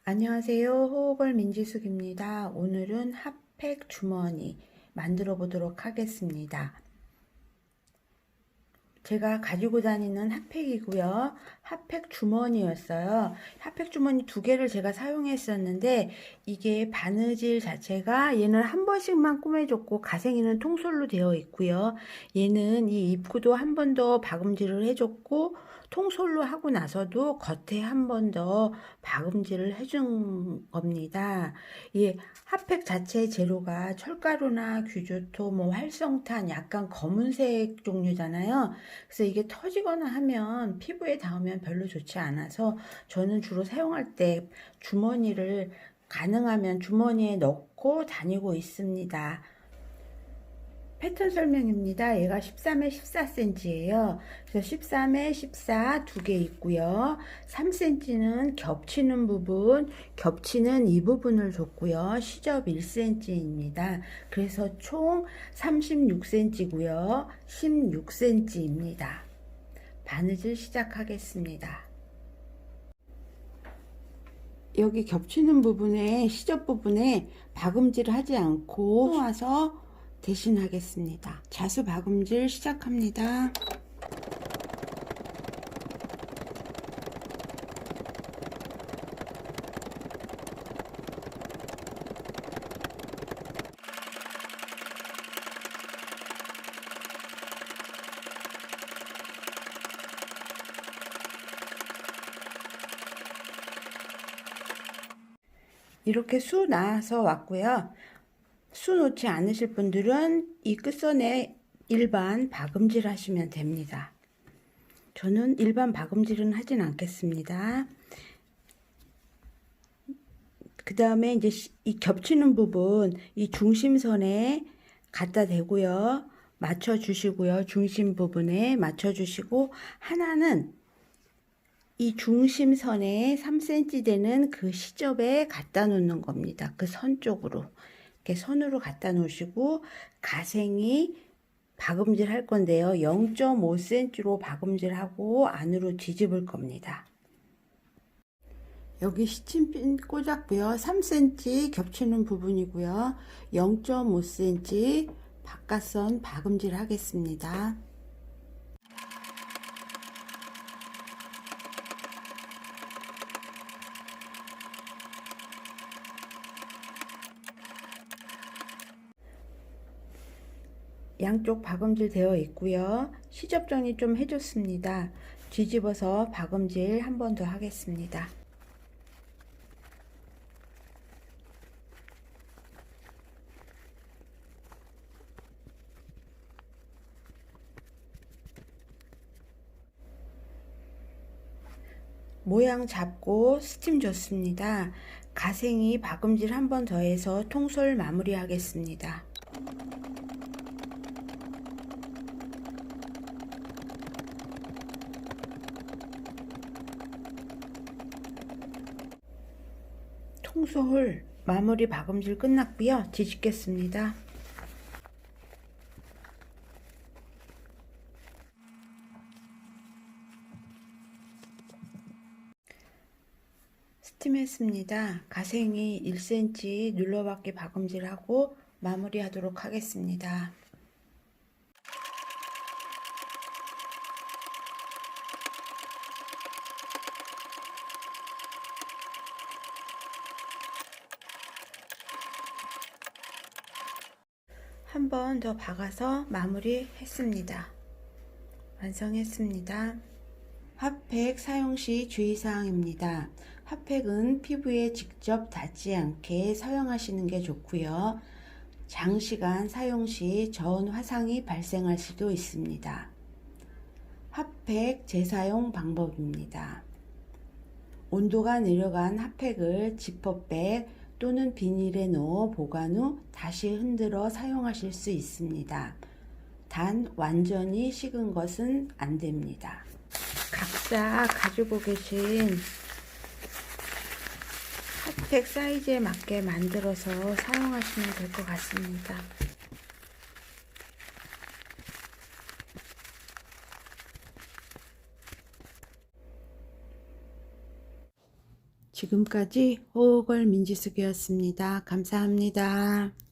안녕하세요. 호흡을 민지숙입니다. 오늘은 핫팩 주머니 만들어 보도록 하겠습니다. 제가 가지고 다니는 핫팩이고요. 핫팩 주머니였어요. 핫팩 주머니 두 개를 제가 사용했었는데 이게 바느질 자체가 얘는 한 번씩만 꾸며줬고 가생이는 통솔로 되어 있고요. 얘는 이 입구도 한 번 더 박음질을 해줬고 통솔로 하고 나서도 겉에 한 번 더 박음질을 해준 겁니다. 이 핫팩 자체 재료가 철가루나 규조토, 활성탄, 약간 검은색 종류잖아요. 그래서 이게 터지거나 하면 피부에 닿으면 별로 좋지 않아서 저는 주로 사용할 때 주머니를 가능하면 주머니에 넣고 다니고 있습니다. 패턴 설명입니다. 얘가 13에 14cm예요. 그래서 13에 14 두 개 있고요. 3cm는 겹치는 부분, 겹치는 이 부분을 줬고요. 시접 1cm입니다. 그래서 총 36cm고요. 16cm입니다. 바느질 시작하겠습니다. 여기 겹치는 부분에 시접 부분에 박음질 하지 않고 와서 대신하겠습니다. 자수 박음질 시작합니다. 이렇게 수 나와서 왔고요. 수 놓지 않으실 분들은 이 끝선에 일반 박음질 하시면 됩니다. 저는 일반 박음질은 하진 않겠습니다. 그 다음에 이제 이 겹치는 부분, 이 중심선에 갖다 대고요. 맞춰 주시고요. 중심 부분에 맞춰 주시고, 하나는 이 중심선에 3cm 되는 그 시접에 갖다 놓는 겁니다. 그 선 쪽으로. 이렇게 선으로 갖다 놓으시고, 가생이 박음질 할 건데요. 0.5cm로 박음질 하고 안으로 뒤집을 겁니다. 여기 시침핀 꽂았고요. 3cm 겹치는 부분이고요. 0.5cm 바깥선 박음질 하겠습니다. 양쪽 박음질 되어 있고요. 시접 정리 좀 해줬습니다. 뒤집어서 박음질 한 번 더 하겠습니다. 모양 잡고 스팀 줬습니다. 가생이 박음질 한 번 더 해서 통솔 마무리 하겠습니다. 통솔 마무리 박음질 끝났고요. 뒤집겠습니다. 스팀했습니다. 가생이 1cm 눌러받기 박음질하고 마무리하도록 하겠습니다. 한 번 더 박아서 마무리 했습니다. 완성했습니다. 핫팩 사용 시 주의사항입니다. 핫팩은 피부에 직접 닿지 않게 사용하시는 게 좋고요. 장시간 사용 시 저온 화상이 발생할 수도 있습니다. 핫팩 재사용 방법입니다. 온도가 내려간 핫팩을 지퍼백 또는 비닐에 넣어 보관 후 다시 흔들어 사용하실 수 있습니다. 단 완전히 식은 것은 안 됩니다. 각자 가지고 계신 핫팩 사이즈에 맞게 만들어서 사용하시면 될 것 같습니다. 지금까지 호걸 민지숙이었습니다. 감사합니다.